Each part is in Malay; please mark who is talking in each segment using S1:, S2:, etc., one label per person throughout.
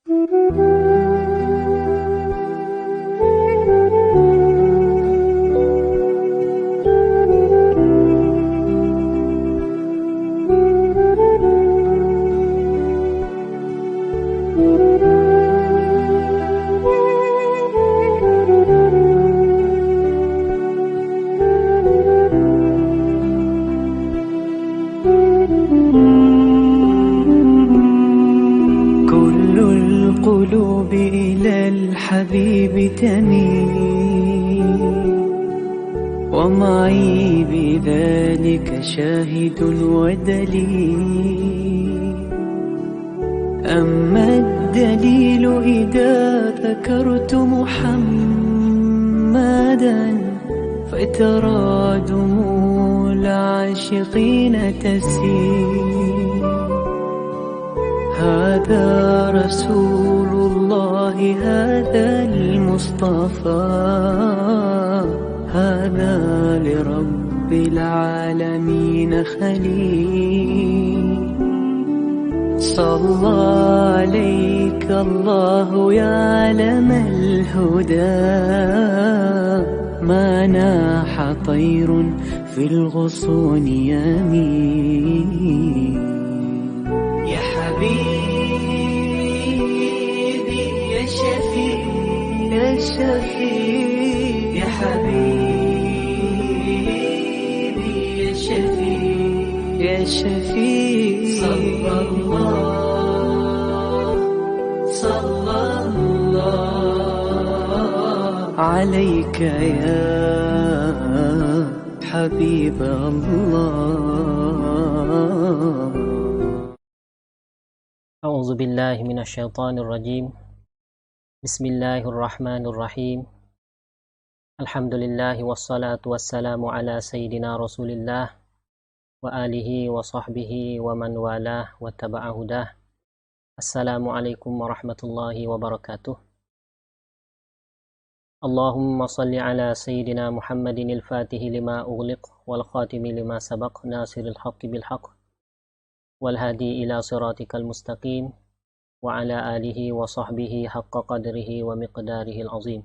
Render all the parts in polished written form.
S1: كل القلوب إلى الحبيب تميل، ومعي بذلك شاهد ودليل. أما الدليل إذا ذكرت محمدا فترى دموع العاشقين تسيل. هذا رسول الله، هذا المصطفى، هذا لرب العالمين خليل. صلى عليك الله يا علم الهدى، ما ناح طير في الغصون يمين. يا حبيبي يا شفيع يا شفيع، يا حبيبي يا شفيع يا شفيع. صلى الله عليك يا حبيب الله.
S2: أعوذ بالله من الشيطان الرجيم. بسم الله الرحمن الرحيم. الحمد لله والصلاة والسلام على سيدنا رسول الله وآله وصحبه ومن والاه واتبع هداه. السلام عليكم ورحمة الله وبركاته. اللهم صل على سيدنا محمد الفاتح لما أغلق والخاتم لما سبق ناصر الحق بالحق والهادي إلى صراطك المستقيم وعلى آله وصحبه حق قدره ومقداره العظيم.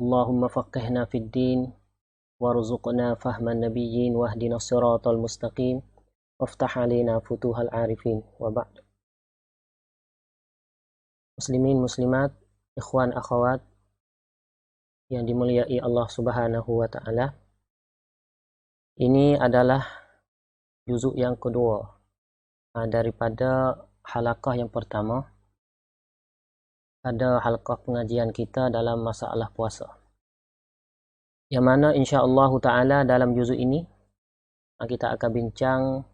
S2: اللهم فقهنا في الدين وارزقنا فهم النبيين واهدنا الصراط المستقيم وافتح علينا فتوح العارفين. وبعد. Muslimin muslimat, ikhwan akhwat yang dimuliai Allah Subhanahu wa taala. Ini adalah juzuk yang kedua daripada halaqah yang pertama pada halaqah pengajian kita dalam masalah puasa, yang mana insya-Allah taala dalam juzuk ini kita akan bincang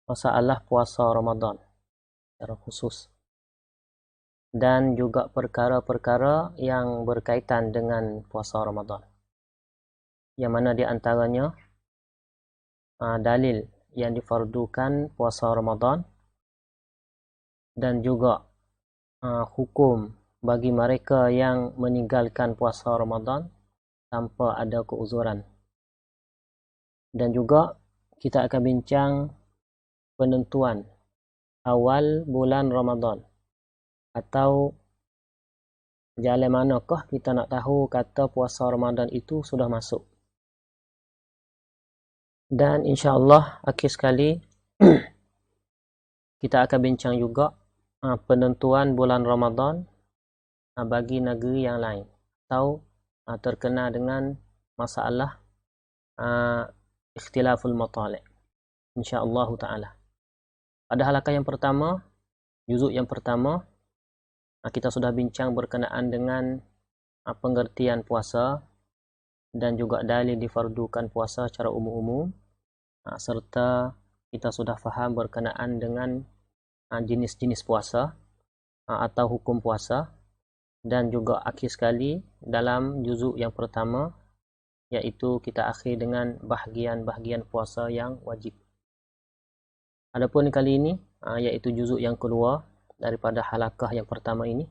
S2: masalah puasa Ramadan secara khusus dan juga perkara-perkara yang berkaitan dengan puasa Ramadan, yang mana di antaranya dalil yang difardukan puasa Ramadan dan juga hukum bagi mereka yang meninggalkan puasa Ramadan tanpa ada keuzuran. Dan juga kita akan bincang penentuan awal bulan Ramadan, atau jalan manakah kita nak tahu kata puasa Ramadan itu sudah masuk. Dan insya-Allah akhir sekali kita akan bincang juga penentuan bulan Ramadan bagi negeri yang lain atau terkena dengan masalah ikhtilaful matali', insya-Allah taala. Pada halaqah yang pertama, juzuk yang pertama, kita sudah bincang berkenaan dengan pengertian puasa dan juga dalil difardukan puasa secara umum-umum, serta kita sudah faham berkenaan dengan jenis-jenis puasa atau hukum puasa. Dan juga akhir sekali dalam juzuk yang pertama, iaitu kita akhir dengan bahagian-bahagian puasa yang wajib. Adapun kali ini iaitu juzuk yang kedua daripada halaqah yang pertama ini,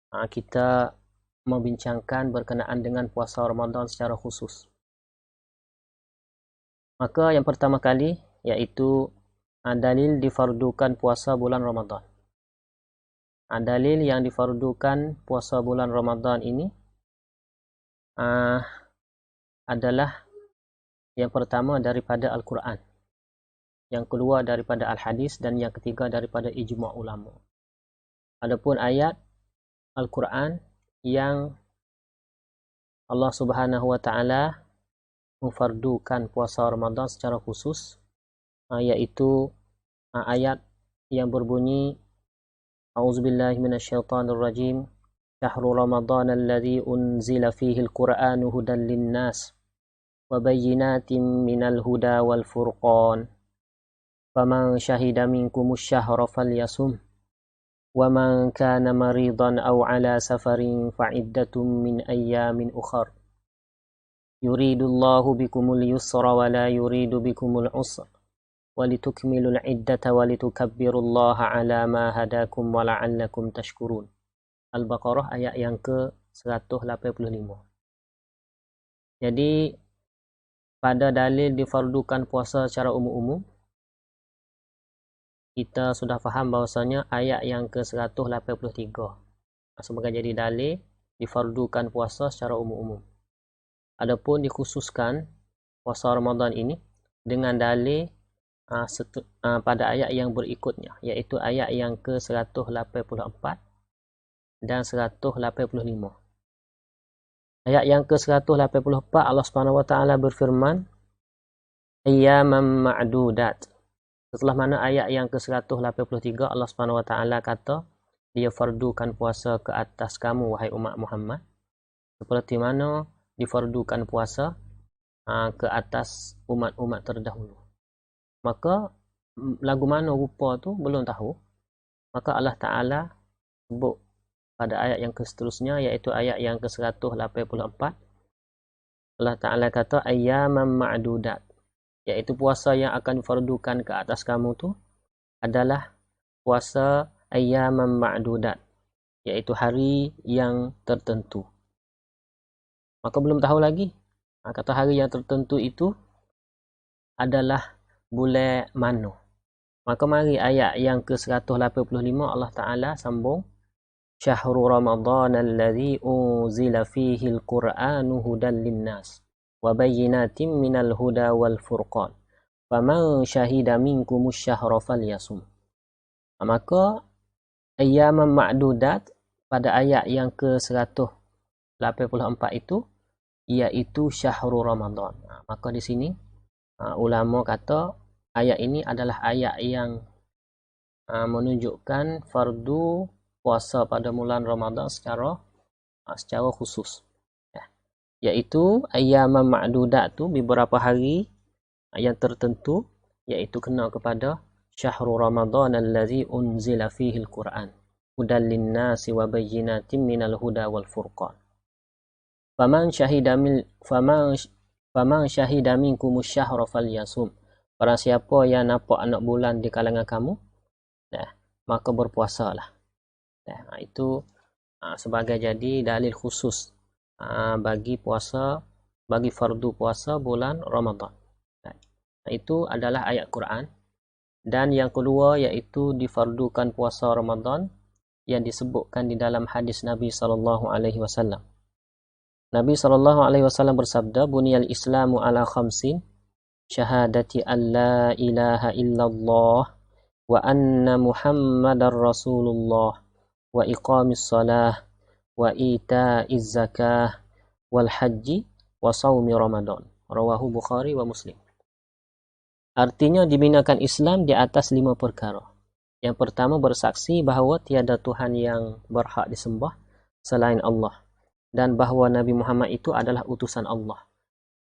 S2: kita membincangkan berkenaan dengan puasa Ramadan secara khusus. Maka yang pertama kali iaitu dalil difardukan puasa bulan Ramadan. Dalil yang difardukan puasa bulan Ramadan ini adalah yang pertama daripada Al-Quran, yang kedua daripada Al-Hadis, dan yang ketiga daripada ijma' ulama. Adapun ayat Al-Quran yang Allah Subhanahu wa taala memfardukan puasa Ramadan secara khusus, yaitu ayat yang berbunyi A'udzubillahi minasyaitonirrajim, Syahrul Ramadan alladzi unzila fihi al-Qur'anu hudan lin-nas wa bayyinatin minal huda wal furqan. Faman syahida minkumus syahra falyasum wa man kana maridan aw ala safarin fa'iddatun min ayyamin ukhar. Yuridullahu bikumul yusra wa la yuridu bikumul usra walitukmilul iddata walitukabbirullaha ala ma hadakum wa la'allakum tashkurun. Al-Baqarah ayat yang ke-185. Jadi pada dalil difardukan puasa secara umum-umum, kita sudah faham bahwasanya ayat yang ke-183 sebagai jadi dalil difardukan puasa secara umum-umum. Adapun dikhususkan puasa Ramadan ini dengan dalil pada ayat yang berikutnya, yaitu ayat yang ke-184 dan 185. Ayat yang ke-184 Allah Subhanahu wa taala berfirman, ayyaman ma'dudat. Setelah mana ayat yang ke-183 Allah Subhanahu wa taala kata dia fardukan puasa ke atas kamu wahai umat Muhammad, seperti mana difardukan puasa ke atas umat-umat terdahulu. Maka lagu mana rupa tu belum tahu. Maka Allah Ta'ala sebut pada ayat yang seterusnya, iaitu ayat yang ke-184. Allah Ta'ala kata ayyaman ma'dudat, iaitu puasa yang akan difardukan ke atas kamu tu adalah puasa ayyaman ma'dudat, iaitu hari yang tertentu. Maka belum tahu lagi kata hari yang tertentu itu adalah bulan mana. Maka mari ayat yang ke-185 Allah Ta'ala sambung, Syahrul Ramadan alladzi unzila fihi al-Qur'anu hudan lin-nas wa bayyinatin minal huda wal furqan. Faman syahida minkumus syahra falyasum. Maka ayyaman ma'dudat pada ayat yang ke-184 itu iaitu Syahrul Ramadan. Maka di sini ulama kata ayat ini adalah ayat yang menunjukkan fardu puasa pada bulan Ramadan secara khusus, yaitu ayyaman ma'dudat tu beberapa hari yang tertentu, yaitu kena kepada Syahrul Ramadan allazi unzila fihi al-Qur'an hudan lin-nasi wa bayyinatin minal huda wal furqan. Faman syahida minkumus syahra falyasum. Barang siapa yang nampak anak bulan di kalangan kamu, maka berpuasalah. Itu sebagai jadi dalil khusus bagi fardu puasa bulan Ramadan. Itu adalah ayat Quran. Dan yang kedua yaitu difardukan puasa Ramadan yang disebutkan di dalam hadis Nabi sallallahu alaihi wasallam. Nabi sallallahu alaihi wasallam bersabda, buniyal islamu ala khamsin, syahadati an la ilaha illallah wa anna muhammadar rasulullah wa iqamis salah wa ita'iz zakah wal haji wa saumi ramadan. Rawahu Bukhari wa Muslim. Artinya dibinakan Islam di atas 5 perkara. Yang pertama, bersaksi bahawa tiada Tuhan yang berhak disembah selain Allah dan bahawa Nabi Muhammad itu adalah utusan Allah.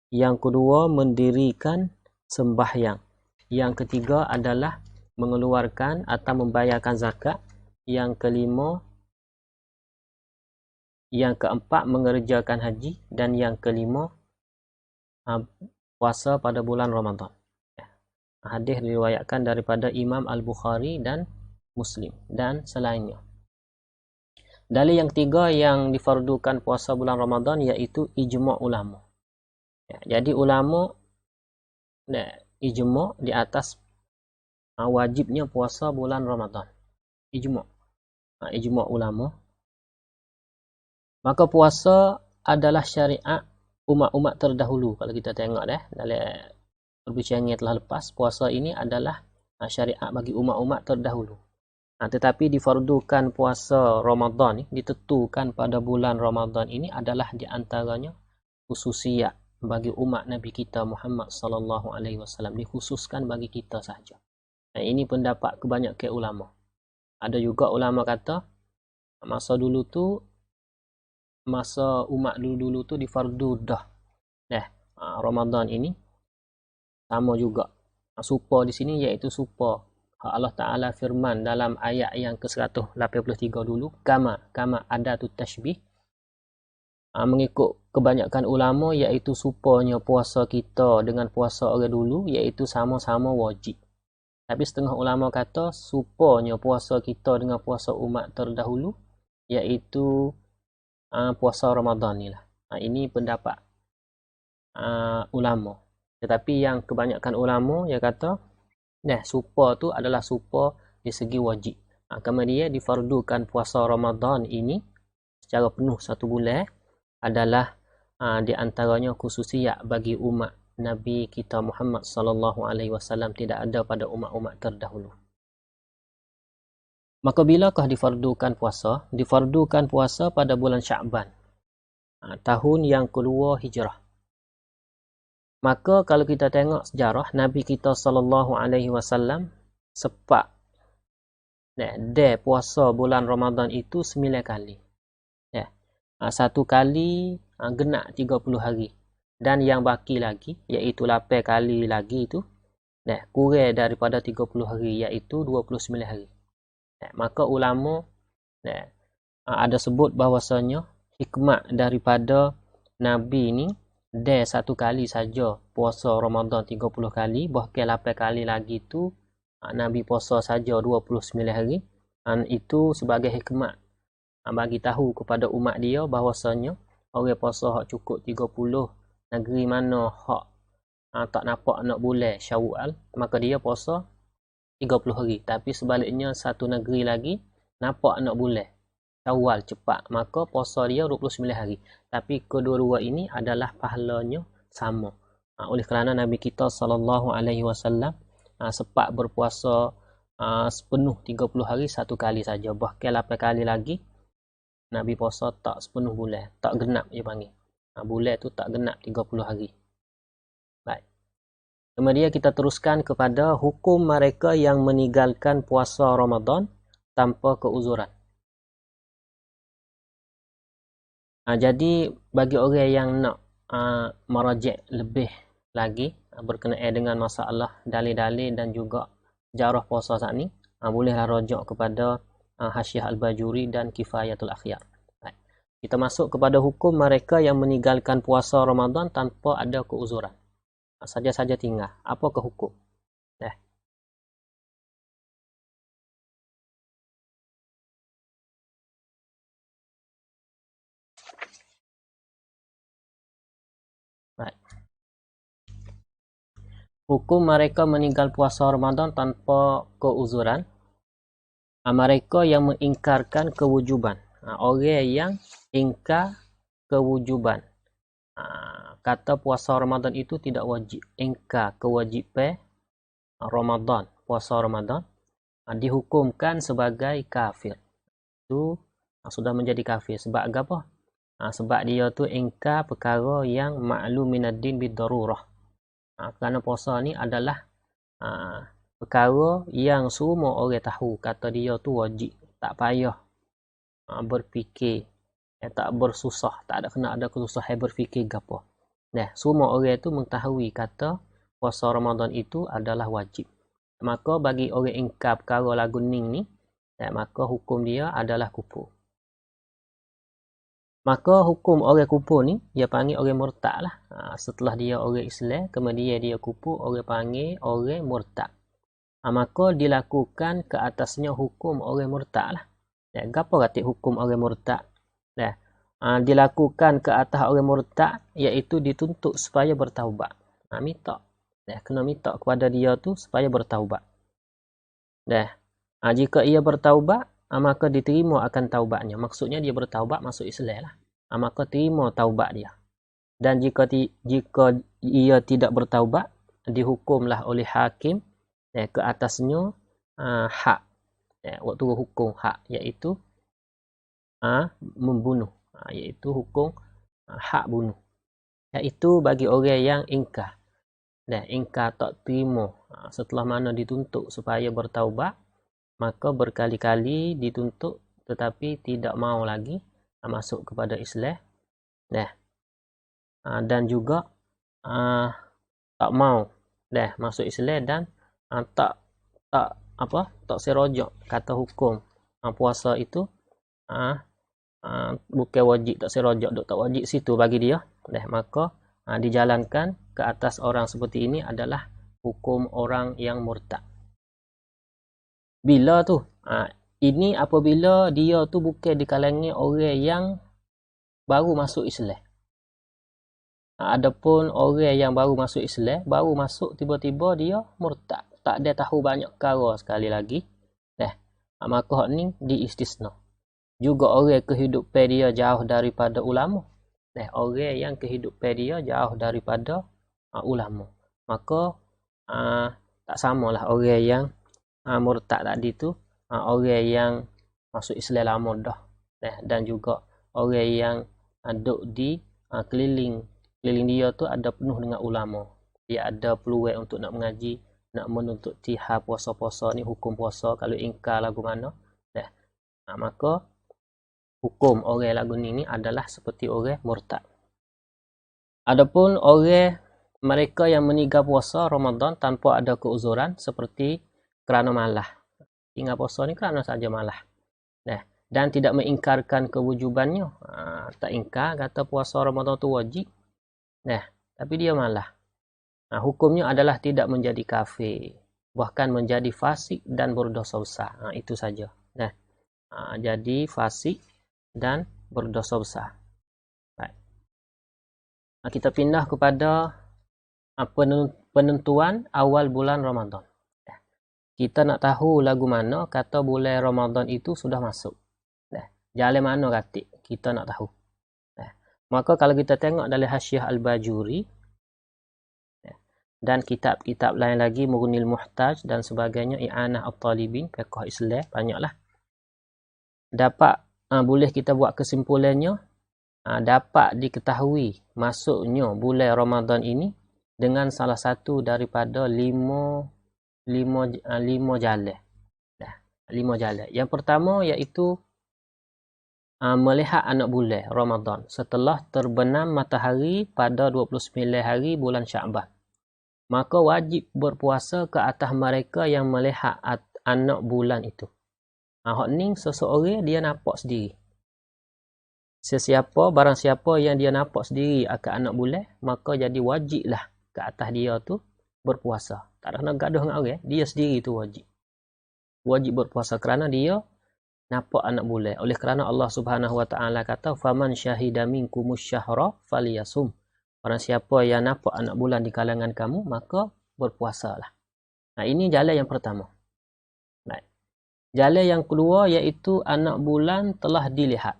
S2: Yang kedua, mendirikan sembahyang. Yang ketiga adalah mengeluarkan atau membayarkan zakat. Yang kelima, yang keempat mengerjakan haji, dan yang kelima puasa pada bulan Ramadan. Hadis diriwayatkan daripada Imam Al-Bukhari dan Muslim dan selainnya. Dalil yang ketiga yang difardukan puasa bulan Ramadan iaitu ijma' ulama. Jadi ulama ijma' di atas wajibnya puasa bulan Ramadan. Ijma'. ijma' ulama. Maka puasa adalah syariat umat-umat terdahulu. Kalau kita tengok dalam perbincangan yang telah lepas, puasa ini adalah syariat bagi umat-umat terdahulu. Tetapi difardukan puasa Ramadan ni, ditentukan pada bulan Ramadan ini adalah di antaranya khususiyat bagi umat Nabi kita Muhammad sallallahu alaihi wasallam, dikhususkan bagi kita sahaja. Ini pendapat kebanyakan ulama. Ada juga ulama kata masa umat dulu tu difardu dah. Ramadan ini sama juga. Supa di sini iaitu supa Allah Ta'ala firman dalam ayat yang ke-183 dulu, kama adatut tashbih. Mengikut kebanyakan ulama iaitu supaya puasa kita dengan puasa orang dulu iaitu sama-sama wajib. Tapi setengah ulama kata supaya puasa kita dengan puasa umat terdahulu iaitu puasa Ramadan ni lah. Ini pendapat ulama. Tetapi yang kebanyakan ulama yang kata supa tu adalah supa di segi wajib. Kemudian difardukan puasa Ramadan ini secara penuh satu bulan adalah di antaranya khususiyat bagi umat Nabi kita Muhammad sallallahu alaihi wasallam, tidak ada pada umat-umat terdahulu. Maka bilakah difardukan puasa? Difardukan puasa pada bulan Sya'ban, tahun yang kedua Hijrah. Maka kalau kita tengok sejarah, Nabi kita sallallahu alaihi wasallam sepak dia puasa bulan Ramadan itu 9 kali. Satu kali genap 30 hari. Dan yang baki lagi, iaitu 8 kali lagi itu, kurang daripada 30 hari, iaitu 29 hari. Maka ulama ada sebut bahawasanya hikmat daripada Nabi ni, dia satu kali saja puasa Ramadan 30 kali, bahkan 8 kali lagi tu Nabi puasa saja 29 hari. Dan itu sebagai hikmat bagi tahu kepada umat dia bahawasanya orang puasa hak cukup 30 negeri mana hak tak nampak nak bulan Syawal, maka dia puasa 30 hari. Tapi sebaliknya satu negeri lagi nampak nak bulan Syawal cepat, maka puasa dia 29 hari. Tapi kedua-dua ini adalah pahalanya sama. Oleh kerana Nabi kita sallallahu alaihi wasallam sempat berpuasa sepenuh 30 hari satu kali saja. Bahkan 8 kali lagi Nabi puasa tak sepenuh bulan, tak genap dia panggil. Bulan tu tak genap 30 hari. Baik. Kemudian kita teruskan kepada hukum mereka yang meninggalkan puasa Ramadan tanpa keuzuran. Jadi bagi orang yang nak merajak lebih lagi berkenaan dengan masalah dalil-dalil dan juga jarah puasa saat ni, bolehlah rujuk kepada Hasyiah Al-Bajuri dan Kifayatul Akhyar. Kita masuk kepada hukum mereka yang meninggalkan puasa Ramadan tanpa ada keuzuran. Saja-saja tinggal. Apakah hukum? Hukum mereka meninggal puasa Ramadan tanpa keuzuran. Mereka yang mengingkarkan kewujuban. Orang yang ingkar kewujuban. Kata puasa Ramadan itu tidak wajib. Ingkar kewajipan Ramadan, puasa Ramadan, dihukumkan sebagai kafir. Itu sudah menjadi kafir. Sebab apa? Sebab dia tu ingkar perkara yang ma'lum minaddin bidarurah. Kerana puasa ni adalah perkara yang semua orang tahu. Kata dia tu wajib. Tak payah berfikir, tak bersusah, tak ada kena ada kesusahan berfikir gapo. Semua orang itu mengetahui kata puasa Ramadan itu adalah wajib. Maka bagi orang ingkar perkara lagu ning ni, maka hukum dia adalah kufur. Maka hukum orang kufur ni dia panggil orang murtad lah. Setelah dia orang Islam, kemudian dia kufur, orang panggil orang murtad. Maka dilakukan ke atasnya hukum orang murtad lah. Gapo kata hukum orang murtad? Dilakukan ke atas orang murtad iaitu dituntut supaya bertaubat. Minta. Kena minta kepada dia tu supaya bertaubat. Jika ia bertaubat, maka diterima akan taubatnya. Maksudnya dia bertaubat masuk Islam lah. Maka terima taubat dia. Dan jika ia tidak bertaubat, dihukumlah oleh hakim ke atasnya hak. Waktu hukum hak, iaitu membunuh. Iaitu hukum hak bunuh. Iaitu bagi orang yang ingkar. Ingkar tak terima. Setelah mana dituntut supaya bertaubat, maka berkali-kali dituntut tetapi tidak mau lagi masuk kepada Islam. Dan juga tak mau masuk Islam dan tak serojok kata hukum puasa itu bukan wajib, tak serojok, tak wajib situ bagi dia. Maka dijalankan ke atas orang seperti ini adalah hukum orang yang murtad. Bila tu? Ini apabila dia tu bukan di kalangan orang yang baru masuk Islam. Adapun orang yang baru masuk Islam, baru masuk tiba-tiba dia murtad, tak ada tahu banyak perkara sekali lagi. Maka ni diistisna. Juga orang kehidupan dia jauh daripada ulama. Orang yang kehidupan dia jauh daripada ulama. Maka tak samalah orang yang murtad tadi tu, orang yang masuk Islam lama dah. Dan juga orang yang duduk di keliling dia tu ada penuh dengan ulama. Dia ada peluang untuk nak mengaji, nak menuntut tihar puasa-puasa ni, hukum puasa kalau ingkar lagu mana. Maka hukum orang lagu ni adalah seperti orang murtad. Adapun orang mereka yang meninggal puasa Ramadan tanpa ada keuzuran seperti kerana malah. Tinggal puasa ni kerana saja malah. Dan tidak mengingkarkan kewujubannya. Tak ingkar kata puasa Ramadan tu wajib. Tapi dia malah. Hukumnya adalah tidak menjadi kafir, bahkan menjadi fasik dan berdosa besar. Itu saja. Jadi fasik dan berdosa besar. Kita pindah kepada penentuan awal bulan Ramadan. Kita nak tahu lagu mana kata bulan Ramadan itu sudah masuk. Jalan mana katik kita nak tahu. Maka kalau kita tengok dalam Hasyiah Al-Bajuri dan kitab-kitab lain lagi, Mughnil Muhtaj dan sebagainya, I'anah At-Talibin, fiqh Islam, banyaklah. Dapat boleh kita buat kesimpulannya, dapat diketahui masuknya bulan Ramadan ini dengan salah satu daripada lima jalan. 5 jalan. Yang pertama iaitu melihat anak bulan Ramadan setelah terbenam matahari pada 29 hari bulan Sya'ban. Maka wajib berpuasa ke atas mereka yang melihat anak bulan itu. Hak ni seseorang dia nampak sendiri. Barang siapa yang dia nampak sendiri akan anak bulan, maka jadi wajiblah ke atas dia tu berpuasa. Tak ada nak gaduh dengan orang, dia sendiri tu wajib. Wajib berpuasa kerana dia nampak anak bulan. Oleh kerana Allah Subhanahu Wa Taala kata, "Faman syahida minkumus syahra falyasum." Barang siapa yang nampak anak bulan di kalangan kamu, maka berpuasalah. Ini jalan yang pertama. Jalan yang kedua iaitu anak bulan telah dilihat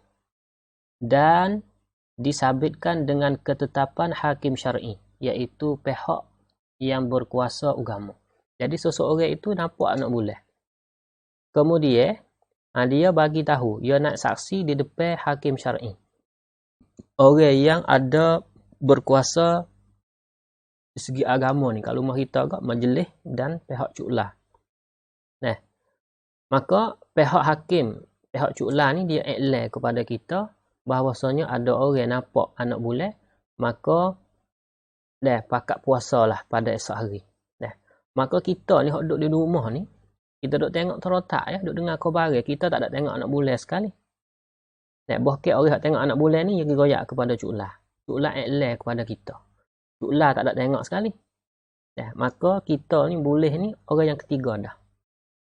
S2: dan disabitkan dengan ketetapan hakim syar'i, iaitu pihak yang berkuasa agama. Jadi seseorang itu nampak anak bulan. Kemudian dia bagi tahu, dia nak saksi di depan hakim syar'i. Orang yang ada berkuasa dari segi agama ni, kalau mahu kita agak majlis dan pihak cuklah. Maka pihak hakim, pihak cuklah ni dia iklan kepada kita bahawasanya ada orang nampak anak bulan, maka pakat puasalah pada esok hari. Maka kita ni hok duduk di rumah ni, kita duduk tengok terotak duduk dengar khabar, kita tak ada tengok anak bulan sekali. Bahkan orang yang tengok anak bulan ni, dia goyak kepada cuklah. Cuklah iklan kepada kita. Cuklah tak ada tengok sekali. Maka kita ni boleh ni orang yang ketiga dah.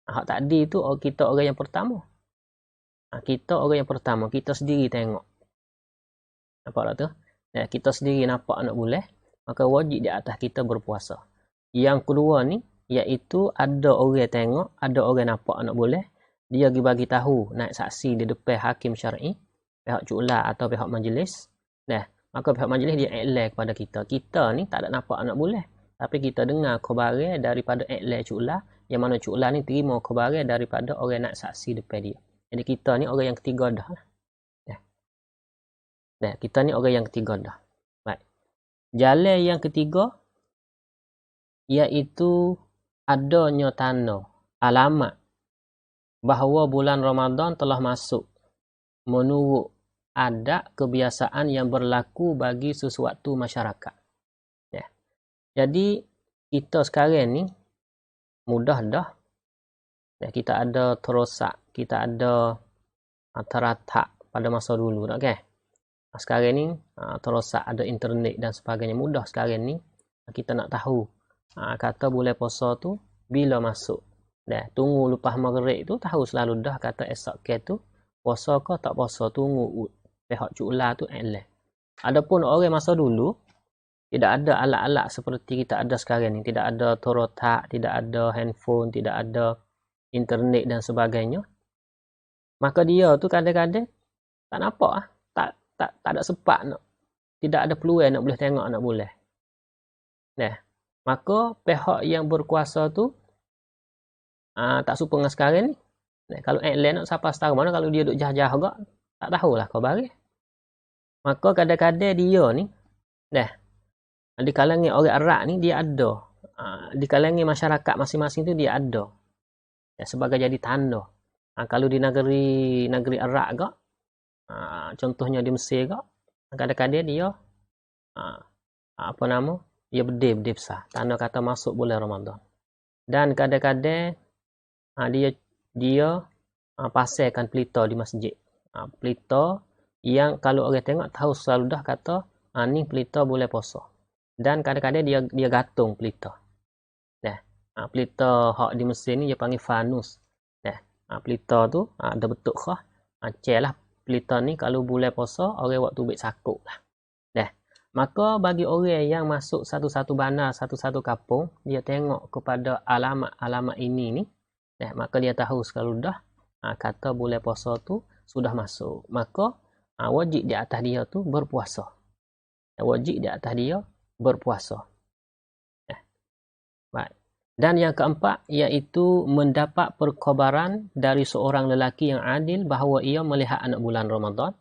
S2: Hak tadi tu kita orang yang pertama. Kita orang yang pertama, kita sendiri tengok. Nampak tak tu? Kita sendiri nampak anak bulan, maka wajib di atas kita berpuasa. Yang kedua ni iaitu ada orang tengok, ada orang nampak anak bulan dia pergi bagi tahu naik saksi di depan hakim syar'i, pihak cuklah atau pihak majlis, maka pihak majlis dia iklan kepada kita. Kita ni tak ada nampak anak boleh, tapi kita dengar khabar daripada iklan cuklah, yang mana cuklah ni terima khabar daripada orang naik saksi depan dia. Jadi kita ni orang yang ketiga dah. Kita ni orang yang ketiga dah. Baik. Jalan yang ketiga iaitu adanya tanda alamat bahawa bulan Ramadan telah masuk menurut adat kebiasaan yang berlaku bagi sesuatu masyarakat. Jadi kita sekarang ni mudah dah. Kita ada terosak, kita ada teratak pada masa dulu tak kan? Sekarang ni terosak, ada internet dan sebagainya, mudah sekarang ni kita nak tahu kata bulan puasa tu bila masuk. Tunggu lepas maghrib tu tahu selalu dah kata esok ke tu puasa ke tak puasa, tunggu pihak cuklah tu iklan. Adapun orang masa dulu tidak ada alat-alat seperti kita ada sekarang ni, tidak ada terotak, tidak ada handphone, tidak ada internet dan sebagainya. Maka dia tu kadang-kadang tak nampak tak ada sempat nak, tidak ada peluang nak boleh tengok anak bulan. Maka pihak yang berkuasa tu tak suka dengan sekarang ni. Kalau iklan nak siapa tahu mana, kalau dia duk jah-jah agak tak tahulah khabar. Maka kadang-kadang dia ni di kalangan orang Arab ni dia ada, di kalangan masyarakat masing-masing tu dia ada sebagai jadi tanda. Kalau di negeri Arab agak, contohnya di Mesir agak, kadang-kadang dia dia berdeh besar, tanda kata masuk bulan Ramadan. Dan kadang-kadang dia pasangkan pelita di masjid. Pelita yang kalau orang tengok tahu selalu dah kata ni pelita bulan puasa. Dan kadang-kadang dia gantung pelita. Pelita hak di Mesir ni dia panggil fanus. Pelita tu ada bentuk khas. Celah pelita ni kalau bulan puasa orang waktu baik sakuk lah. Maka bagi orang yang masuk satu-satu bandar, satu-satu kampung, dia tengok kepada alamat-alamat ini ni, maka dia tahu selalu dah kata bulan puasa tu sudah masuk. Maka wajib di atas dia tu berpuasa. Wajib di atas dia berpuasa. Baik. Dan yang keempat iaitu mendapat perkhabaran dari seorang lelaki yang adil bahawa ia melihat anak bulan Ramadan,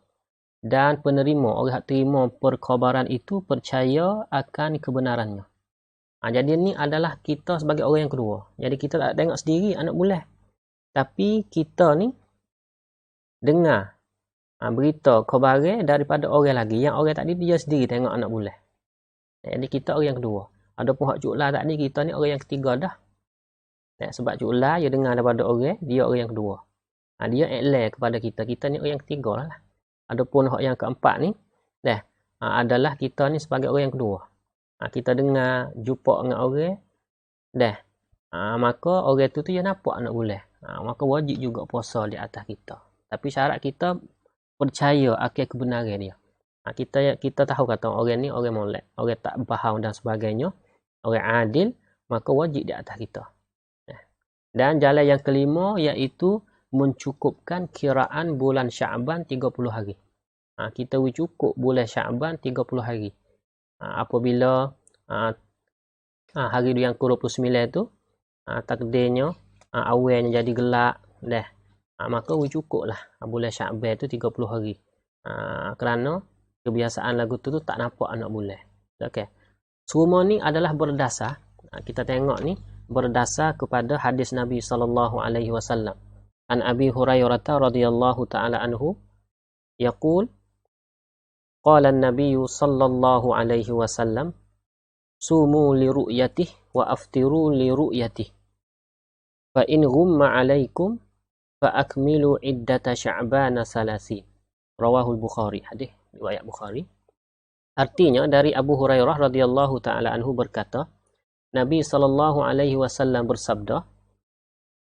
S2: dan penerima, orang yang terima perkhabaran itu percaya akan kebenarannya. Jadi ini adalah kita sebagai orang yang kedua. Jadi kita tak tengok sendiri anak bulan, tapi kita ni dengar berita khabar daripada orang lagi, yang orang tadi dia sendiri tengok anak bulan. Jadi kita orang yang kedua. Adapun hak cuklah tadi, kita ni orang yang ketiga dah. Sebab cuklah dia dengar daripada orang, dia orang yang kedua. Dia iklan kepada kita ni orang yang ketiga lah. Adapun hak yang keempat ni adalah kita ni sebagai orang yang kedua. Kita dengar, jumpa dengan orang, maka orang tu dia nampak anak bulan. Maka wajib juga puasa di atas kita. Tapi syarat kita percaya akan kebenaran dia. Kita tahu kata orang ni orang molek, orang tak faham dan sebagainya, orang adil, maka wajib di atas kita. Dan jalan yang kelima iaitu mencukupkan kiraan bulan Syaban 30 hari. Kita cukup bulan Syaban 30 hari. Apabila hari yang ke-29 tu takdirnya awalnya jadi gelap maka cukuplah bulan Syaban tu 30 hari. Kerana kebiasaan lagu tu tak nampak anak bulan. Okey. Semua ni adalah berdasar, kita tengok ni berdasar kepada hadis Nabi sallallahu alaihi wasallam. An Abi Hurairah radhiyallahu taala anhu yaqul qala an-nabiy sallallahu alaihi wasallam sumu li ru'yatihi wa aftiru li ru'yatihi fa in ghumma 'alaikum fa akmilu iddata sya'bana salasin. Rawahul Bukhari, hadis riwayat Bukhari. Artinya dari Abu Hurairah radhiyallahu taala anhu berkata, Nabi sallallahu alaihi wasallam bersabda,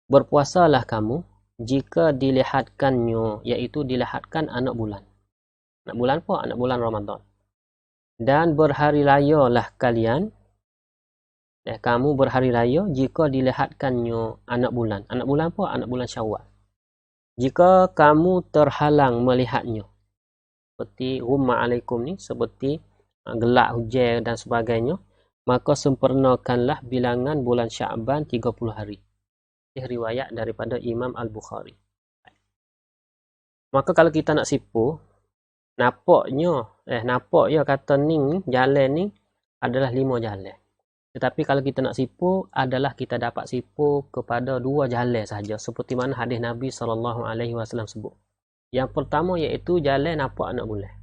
S2: berpuasalah kamu jika dilihatkannya, iaitu dilihatkan anak bulan. Anak bulan apa? Anak bulan Ramadan. Dan berhari rayalah kalian, kamu berhari raya jika dilihatkannya anak bulan. Anak bulan apa? Anak bulan Syawal. jika kamu terhalang melihatnya, seperti rumah alaikum ni, seperti gelap hujan dan sebagainya, maka sempurnakanlah bilangan bulan Sya'ban 30 hari. Ini riwayat daripada Imam Al-Bukhari. Maka kalau kita nak sipu, napaknya kata ning, jalan ni adalah 5 jalan. Tetapi kalau kita nak sipu, adalah kita dapat sipu kepada 2 jalan saja, seperti mana hadis Nabi SAW sebut. Yang pertama iaitu jalan nampak anak bulan.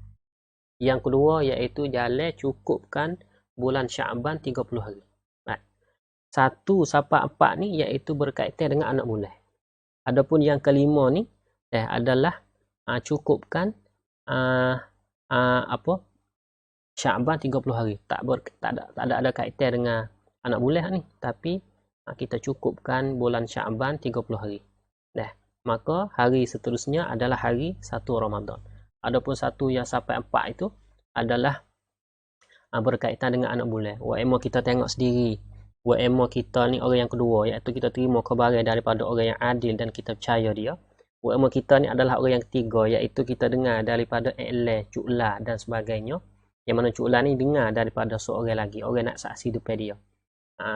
S2: Yang kedua iaitu jalan cukupkan bulan Sya'ban 30 hari. 1 sampai 4 ni iaitu berkaitan dengan anak bulan. Adapun yang kelima ni adalah cukupkan Sya'ban 30 hari. Tak ada kaitan dengan anak bulan ni, tapi kita cukupkan bulan Sya'ban 30 hari. Maka hari seterusnya adalah hari 1 Ramadan. Adapun 1 yang sampai 4 itu adalah berkaitan dengan anak bulan. Wa'ema kita tengok sendiri. Wa'ema kita ni orang yang kedua, iaitu kita terima khabar daripada orang yang adil dan kita percaya dia. Wa'ema kita ni adalah orang yang ketiga, iaitu kita dengar daripada iklan, cuklah dan sebagainya. Yang mana cuklah ni dengar daripada seorang lagi, orang nak saksi depan dia.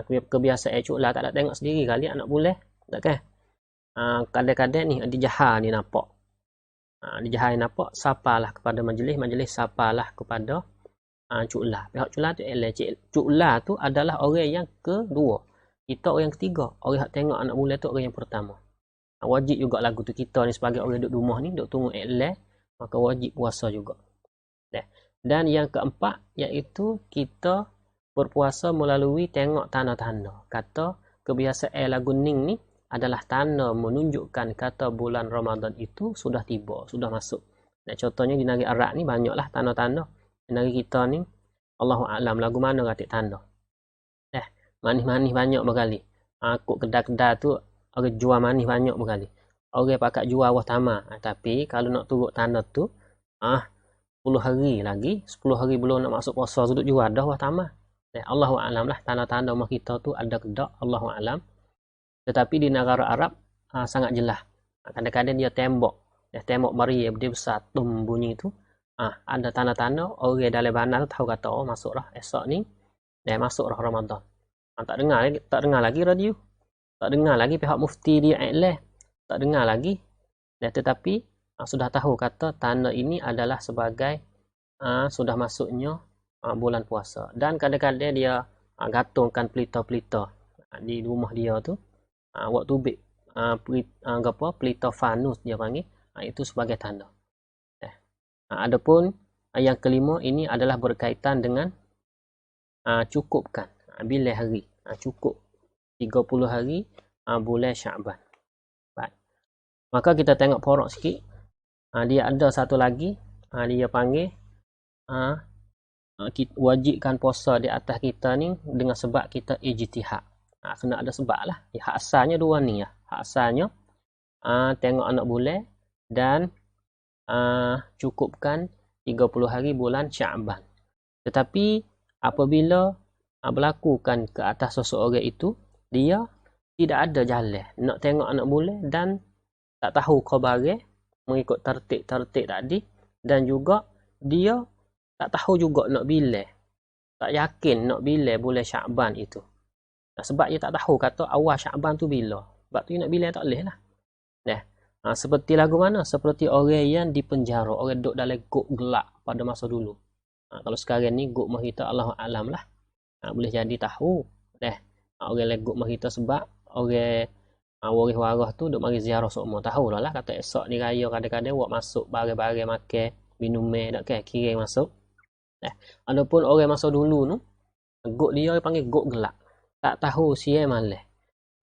S2: Kebiasaan cuklah tak ada tengok sendiri kali anak bulan, takkan? Kadang-kadang ni dijahar ni nampak. Dijahar ni nampak, sapalah kepada majlis sapalah kepada cuklah. Pihak cuklah tu cuklah tu adalah orang yang kedua. Kita orang yang ketiga. Orang yang tengok anak bulan tu orang yang pertama. Wajib juga lagu tu kita ni sebagai orang duduk rumah ni, duduk tunggu iklan, maka wajib puasa juga. Dan yang keempat iaitu kita berpuasa melalui tengok tanda-tanda. Kata kebiasaan lagu ning ni adalah tanda menunjukkan kata bulan Ramadan itu sudah tiba, sudah masuk. Contohnya di negeri Arab ni banyaklah tanda-tanda. Di negeri kita ni Allahu a'lam lagu mana katik tanda. Manis-manis banyak berkali. Kok kedai-kedai tu orang jual manis banyak berkali. Orang pakat jual awal tamar. Tapi kalau nak turut tanda tu 10 hari lagi, 10 hari belum nak masuk puasa sudut jual dah awal tamar. Allahu a'lam lah tanda-tanda rumah kita tu ada kedak, Allahu a'lam. Tetapi di negara Arab sangat jelas. Kadang-kadang dia tembok mari dia besar tum bunyi tu. Ada tanda-tanda orang dalam bandar tahu kata masuk dah esok ni masuk dah Ramadan. Tak dengar lagi radio. Tak dengar lagi pihak mufti dia iklan. Tak dengar lagi. Tetapi sudah tahu kata tanda ini adalah sebagai sudah masuknya bulan puasa. Dan kadang-kadang dia gantungkan pelita-pelita di rumah dia tu. Waktu pelita fanus dia panggil, itu sebagai tanda. Adapun yang kelima ini adalah berkaitan dengan cukupkan bila hari, cukup 30 hari bulan Sya'ban. Baik. Maka kita tengok porok sikit. Dia ada satu lagi, dia panggil wajibkan puasa di atas kita ni dengan sebab kita ijtihad. Kena ada sebab lah. Hak asalnya dua ni ya. Hak asalnya tengok anak bulan dan cukupkan 30 hari bulan Sya'ban. Tetapi apabila berlakukan ke atas seseorang itu, dia tidak ada jalan nak tengok anak bulan dan tak tahu khabarnya mengikut tertib tadi, dan juga dia tak tahu juga nak bila, tak yakin nak bila bulan Sya'ban itu. Sebab dia tak tahu kata awal Sya'ban tu bila. Sebab tu nak bila tak boleh lah. Seperti lagu mana? Seperti orang yang di penjara, orang duduk dalam gok gelap pada masa dulu. Kalau sekarang ni gok mahita Allahu a'lam lah. Boleh jadi tahu. Orang dalam gok mahita sebab orang waris-waris tu duduk mari ziarah semua. Tahu lah kata esok ni raya kadang-kadang buat masuk barang-barang makan, minum tak kan kirim masuk. Adapun orang masa dulu tu gok dia panggil gok gelap. Tak tahu siapa malam.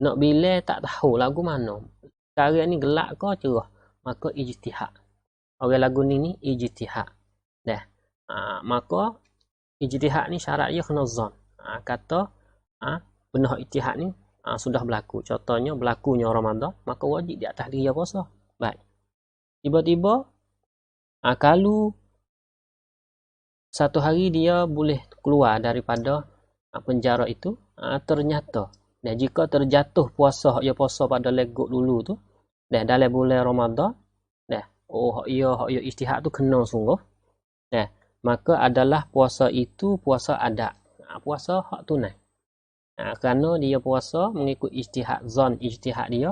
S2: Nak bila tak tahu lagu mana. Sekarang ni gelap ke cerah. Maka ijtihad. Orang lagu ni ijtihad. Maka ijtihad ni syarat dia kena zon. Kata benar ijtihad ni sudah berlaku. Contohnya berlakunya Ramadan, maka wajib di atas dia puasa. Baik. Tiba-tiba kalau satu hari dia boleh keluar daripada penjara itu, ternyata jika terjatuh puasa pada legok dulu tu, dalam bulan Ramadan, hak ya ijtihad tu kena sungguh. Maka adalah puasa itu puasa adat. Puasa hak tunai. Kerana dia puasa mengikut ijtihad ijtihad dia.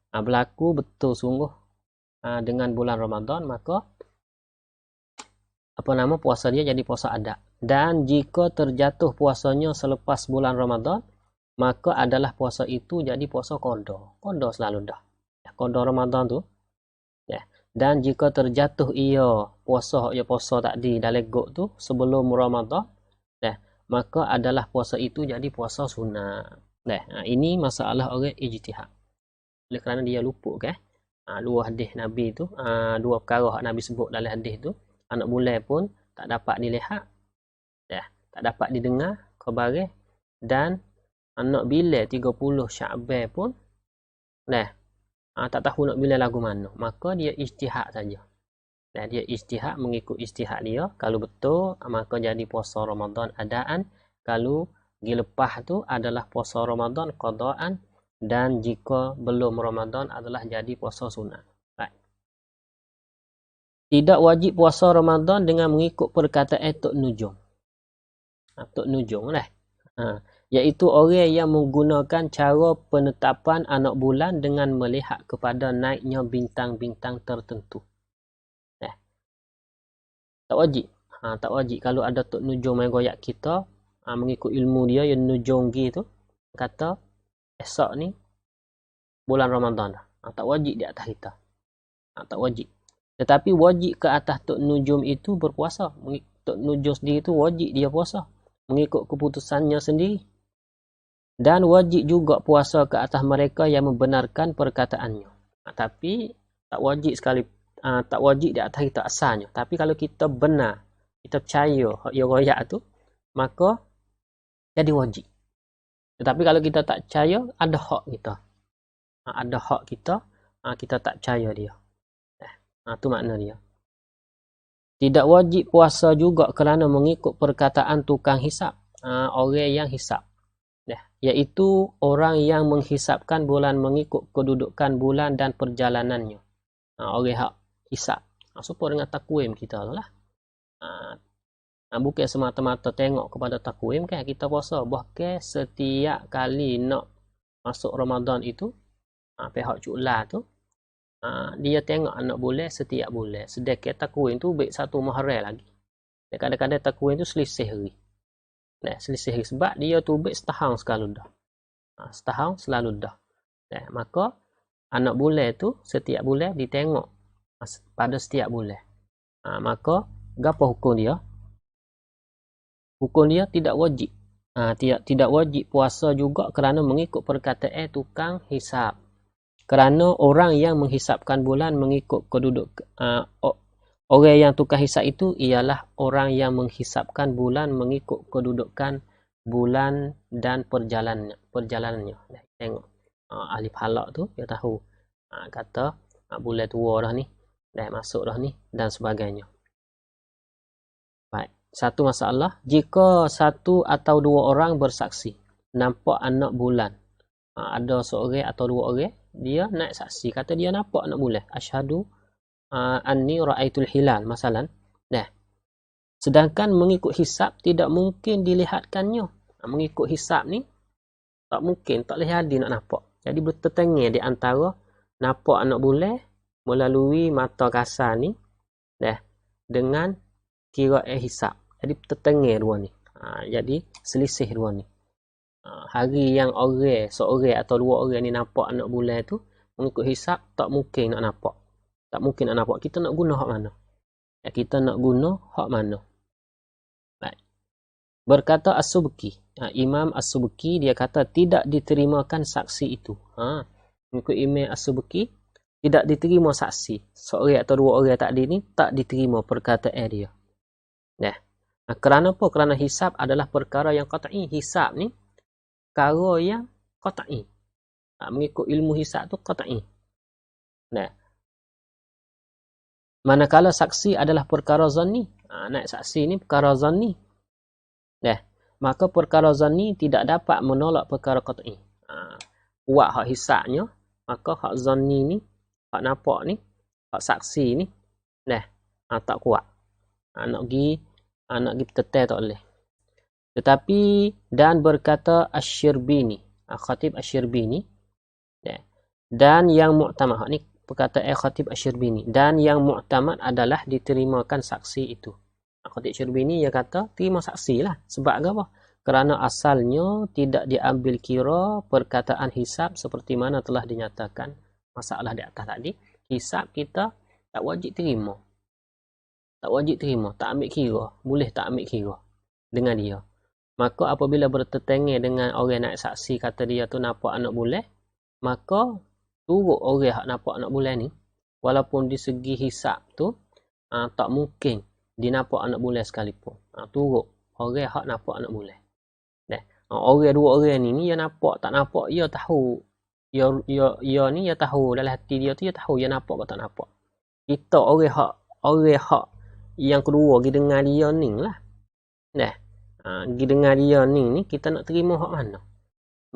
S2: Berlaku betul sungguh dengan bulan Ramadan, maka puasa dia jadi puasa adat. Dan jika terjatuh puasanya selepas bulan Ramadan, maka adalah puasa itu jadi puasa qada. Qada selalu dah. Qada Ramadan tu. Dan jika terjatuh ia puasa tadi dalam gok tu sebelum Ramadan, maka adalah puasa itu jadi puasa sunat. Ini masalah orang ijtihad. Oleh kerana dia luput dua hadis Nabi tu, dua perkara Nabi sebut dalam hadis tu, anak bulan pun tak dapat dilihat, tak dapat didengar khabar, dan anak bila 30 Syaban pun tak tahu nak bila lagu mana, maka dia ijtihad saja. Dia ijtihad mengikut ijtihad dia. Kalau betul, maka jadi puasa Ramadan adaan. Kalau lepas tu adalah puasa Ramadan qadaan. Dan jika belum Ramadan adalah jadi puasa sunat. Tidak wajib puasa Ramadan dengan mengikut perkataan Tok Nujum. Tok Nujum iaitu orang yang menggunakan cara penetapan anak bulan dengan melihat kepada naiknya bintang-bintang tertentu. Tak wajib. Tak wajib kalau ada Tok Nujum yang goyak kita, mengikut ilmu dia yang nujunggi tu, kata esok ni bulan Ramadan dah. Tak wajib di atas kita. Tak wajib. Tetapi wajib ke atas Tok Nujum itu berpuasa. Tok Nujum sendiri tu wajib dia puasa mengikut keputusannya sendiri. Dan wajib juga puasa ke atas mereka yang membenarkan perkataannya. Tapi tak wajib sekali, tak wajib di atas kita asalnya. Tapi kalau kita benar, kita percaya hak ia royak tu, maka jadi wajib. Tetapi kalau kita tak percaya, ada hak kita. Ada hak kita, kita tak percaya dia. Tu makna dia. Tidak wajib puasa juga kerana mengikut perkataan tukang hisap. Orang yang hisap. Iaitu orang yang menghisapkan bulan mengikut kedudukan bulan dan perjalanannya. Orang hak hisap. Supaya dengan takwim kita tu lah. Bukan semata-mata tengok kepada takwim kan kita puasa. Bahkan setiap kali nak masuk Ramadan itu, pihak cuklah tu, dia tengok anak bulan setiap bulan. Sedangkan takwim tu baik satu Muharram lagi. Dan kadang-kadang takwim tu selisih hari. Selisih hari sebab dia tu baik setahun selalu dah. Setahun selalu dah. Maka anak bulan tu setiap bulan ditengok pada setiap bulan. Maka apa hukum dia? Hukum dia tidak wajib. Tidak wajib puasa juga kerana mengikut perkataan tukang hisap. Kerana orang yang menghisapkan bulan mengikut orang yang tukang hisap itu ialah orang yang menghisapkan bulan mengikut kedudukan bulan dan perjalanannya. Tengok ahli falak tu dia tahu. Kata bulan tua dah ni, dah masuk dah ni dan sebagainya. Baik, satu masalah, jika satu atau dua orang bersaksi nampak anak bulan, ada seorang atau dua orang dia naik saksi kata dia nampak anak bulan, asyhadu anni ra'aitul hilal masalan. Sedangkan mengikut hisab tidak mungkin dilihatkannya. Mengikut hisab ni tak mungkin, tak boleh jadi nak nampak. Jadi bertetengah di antara nampak anak bulan melalui mata kasar ni dengan kira hisab. Jadi tertengah dua ni. Jadi selisih dua ni. Hari yang seorang atau dua orang ni nampak anak bulan tu mengikut hisab tak mungkin nak nampak. Tak mungkin nak nampak. Kita nak guna hak mana? Kita nak guna hak mana? Baik. Berkata As-Subki, Imam As-Subki dia kata tidak diterimakan saksi itu. Mengikut Imam As-Subki tidak diterima saksi. Seorang atau dua orang tadi ni tak diterima perkataan dia. Kerana apa? Kerana hisab adalah perkara yang qat'i. Hisab ni perkara yang qat'i. Mengikut ilmu hisab tu qat'i. Manakala saksi adalah perkara zanni. Naik saksi ni perkara zanni. Maka perkara zanni tidak dapat menolak perkara qat'i. Kuat hak hisabnya maka hak zanni ni, hak nampak ni, hak saksi ni, tak kuat. Nak pergi tetel tak boleh. Tetapi dan berkata Asy-Syirbini, Khatib Asy-Syirbini, dan yang mu'tamad, ni perkataan Khatib Asy-Syirbini, dan yang mu'tamad adalah diterimakan saksi itu. Khatib Asy-Syirbini dia kata terima saksi lah. Sebab apa? Kerana asalnya tidak diambil kira perkataan hisab seperti mana telah dinyatakan masalah di atas tadi. Hisab kita tak wajib terima. Tak wajib terima, tak ambil kira. Boleh tak ambil kira dengan dia. Maka apabila bertetangga dengan orang naik saksi kata dia tu nampak anak bulan, maka turut orang hak nampak anak bulan ni, walaupun di segi hisab tu tak mungkin dia nampak anak bulan sekalipun. Turut orang hak nampak anak bulan. Orang dua orang ni dia nampak tak nampak, dia tahu. Dia ni dia tahu dalam hati dia tu, dia tahu dia nampak atau tak nampak. Kita orang hak yang kedua pergi dengar dia ni lah. Pergi dengar dia ni kita nak terima hak mana?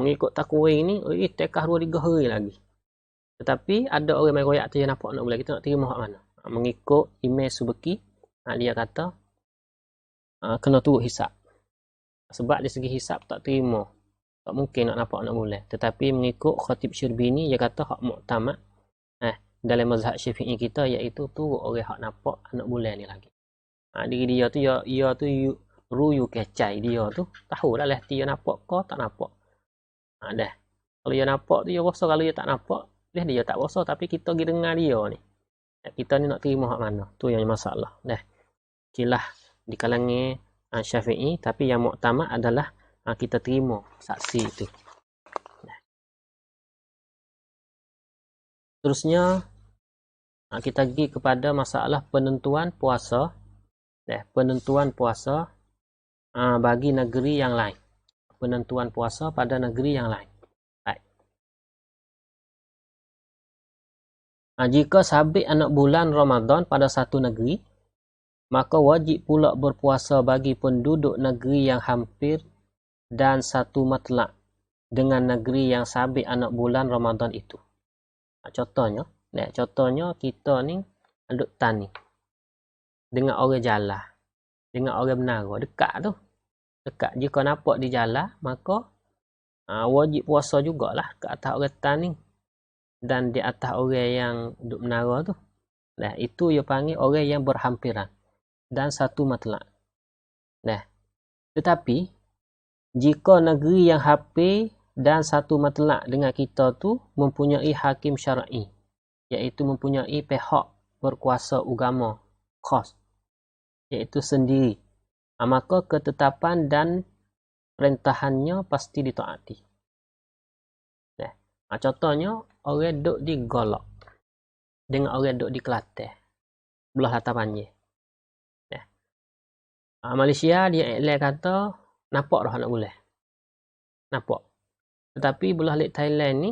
S2: Mengikut takwir ni, tekah 2-3 hari lagi. Tetapi ada orang main royak tu yang nampak nak boleh, kita nak terima hak mana? Mengikut Imam Subki, dia kata kena turut hisab. Sebab dari segi hisab tak terima. Tak mungkin nak nampak nak boleh. Tetapi mengikut Khatib Asy-Syirbini, dia kata hak mu'tamad dalam mazhab Syafi'i kita, iaitu turut orang hak nampak anak bulan ni lagi. Diri dia tu, ia tu ruyu kecai dia tu, tahu dah lah dia nampak ke tak nampak. Kalau dia nampak tu, dia rasa. Kalau dia tak nampak, dia tak rasa. Tapi kita pergi dengar dia ni. Kita ni nak terima hak mana? Tu yang masalah. Kilah di kalangan Syafi'i, tapi yang mu'tamad adalah kita terima saksi itu. Terusnya kita pergi kepada masalah penentuan puasa. Penentuan puasa bagi negeri yang lain. Penentuan puasa pada negeri yang lain. Jika sabit anak bulan Ramadan pada satu negeri, maka wajib pula berpuasa bagi penduduk negeri yang hampir dan satu matlak dengan negeri yang sabit anak bulan Ramadan itu. Contohnya kita ni duduk tani dengan orang jalan, dengan orang menara, dekat tu. Dekat. Jika nampak di jalan, maka wajib puasa jugalah ke atas orang tani dan di atas orang yang duduk menara tu. Itu dia panggil orang yang berhampiran dan satu matlak. Tetapi jika negeri yang hampir dan satu matlak dengan kita tu mempunyai hakim syar'i, iaitu mempunyai pihak berkuasa agama khas, iaitu sendiri, maka ketetapan dan perintahannya pasti ditaati. Contohnya orang duduk di Golok dengan orang duduk di Kelantan, belah latar panjang. Malaysia dia iklan kata nampak dah anak bulan. Nampak. Tetapi belah lik Thailand ni,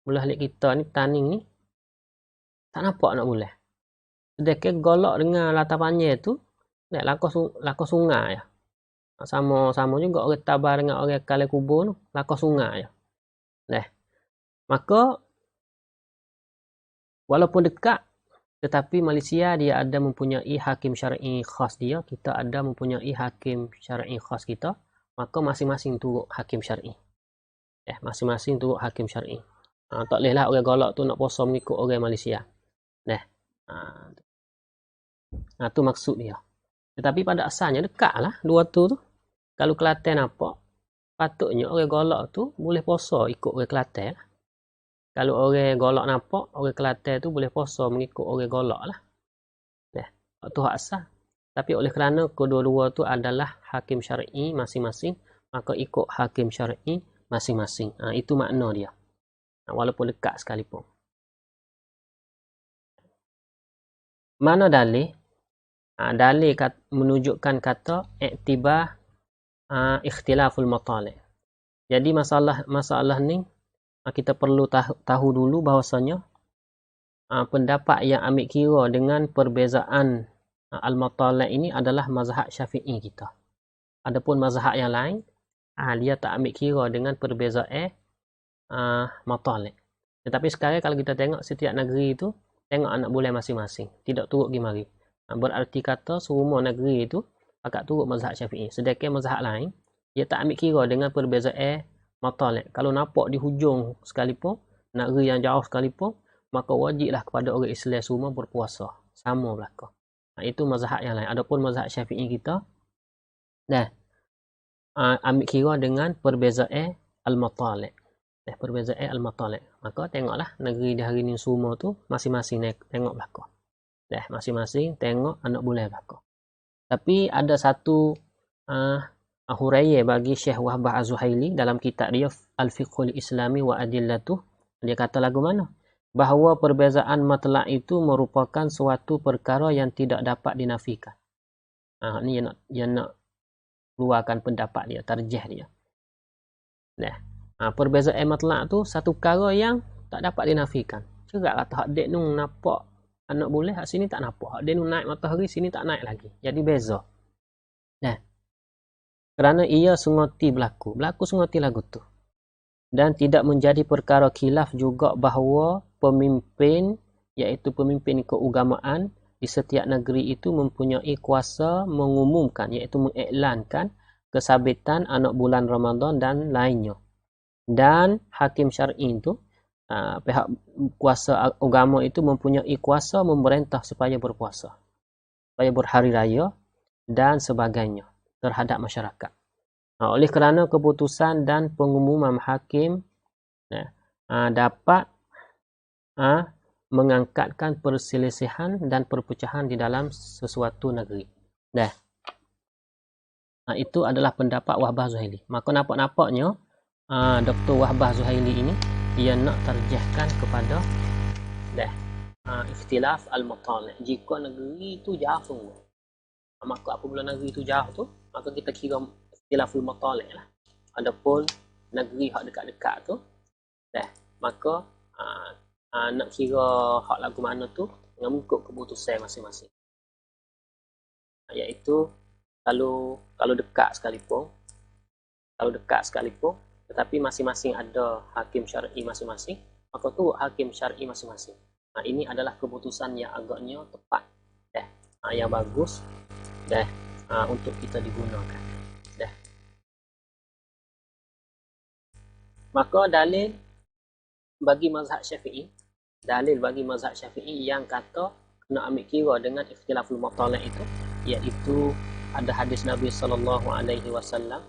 S2: belah lik kita ni, Taning ni, tak nampak anak bulan. Sedangkan Golok dengan latar panjang tu, lakon sungai ya. Sama juga orang Tabar dengan orang Kalai Kubur tu, lakon sungai ya. Maka walaupun dekat, tetapi Malaysia dia ada mempunyai hakim syar'i khas dia, kita ada mempunyai hakim syar'i khas kita, maka masing-masing turut hakim syar'i. Masing-masing turut hakim syar'i. Tak bolehlah orang Golok tu nak puasa mengikut orang Malaysia. Tu maksud dia. Tetapi pada asalnya dekatlah dua tu. Kalau Kelantan nampak, patutnya orang Golok tu boleh puasa ikut orang Kelantan lah. Kalau orang Golok nampak, orang Kelantan tu boleh puasa mengikut orang Golok lah. Tu hak asal. Tapi oleh kerana kedua-dua tu adalah hakim syar'i masing-masing, maka ikut hakim syar'i masing-masing. Itu makna dia. Walaupun dekat sekalipun. Mana dalih? Dalih menunjukkan kata iktibar ikhtilaful matali'. Jadi masalah ni kita perlu tahu dulu bahawasanya pendapat yang ambil kira dengan perbezaan al-matali' ini adalah mazhab Syafi'i kita. Adapun mazhab yang lain, dia tak ambil kira dengan perbezaan matali'. Tetapi sekarang kalau kita tengok setiap negeri itu tengok anak bulan masing-masing, tidak turut pergi mari. Berarti kata semua negeri itu akak turut mazhab Syafi'i. Sedangkan mazhab lain dia tak ambil kira dengan perbezaan matalek. Kalau nampak di hujung sekalipun, negeri yang jauh sekalipun, maka wajiblah kepada orang Islam semua berpuasa. Sama belaka. Itu mazhab yang lain. Adapun mazhab Syafi'i kita dah ambil kira dengan perbezaan al-matalek. Perbezaan al-matalek. Maka tengoklah negeri di hari ni semua tu masing-masing tengok belaka. Masing-masing tengok anak bulan belaka. Tapi ada satu huraiya bagi Syekh Wahbah Az-Zuhaili dalam kitab dia Al-Fiqhul Islami wa Adillatuh. Dia kata lagu mana? Bahawa perbezaan matlak itu merupakan suatu perkara yang tidak dapat dinafikan. Ni dia nak keluarkan pendapat dia, tarjih dia. Perbezaan matlak tu satu perkara yang tak dapat dinafikan. Cerak kata hak dek nung nampak anak bulan, hak sini tak nampak. Hak dek nung naik matahari, sini tak naik lagi. Jadi beza. Kerana ia sengoti berlaku sengoti lagu tu. Dan tidak menjadi perkara khilaf juga bahawa pemimpin, iaitu pemimpin keagamaan di setiap negeri itu mempunyai kuasa mengumumkan, iaitu mengiklankan kesabitan anak bulan Ramadan dan lainnya. Dan hakim syar'i itu, pihak kuasa agama itu mempunyai kuasa memerintah supaya berpuasa, supaya berhari raya dan sebagainya terhadap masyarakat. Oleh kerana keputusan dan pengumuman hakim dapat mengangkatkan perselisihan dan perpecahan di dalam sesuatu negeri. Itu adalah pendapat Wahbah Zuhaili. Maka nampak-nampaknya Dr. Wahbah Zuhaili ini dia nak tarjihkan kepada ikhtilaf al-matalih. Jika negeri itu jauh semua, maka apabila negeri itu jauh tu, maka kita kira ikhtilaful matalih lah. Adapun negeri hak dekat-dekat tu, maka nak kira hak lagu mana tu mengikut keputusan masing-masing. Iaitu kalau dekat sekalipun, tetapi masing-masing ada hakim syar'i masing-masing, maka tu hakim syar'i masing-masing. Ini adalah keputusan yang agaknya tepat, yang bagus untuk kita digunakan. Maka dalil bagi mazhab Syafi'i yang kata kena ambil kira dengan ikhtilaful matalih itu, iaitu ada hadis Nabi sallallahu alaihi wasallam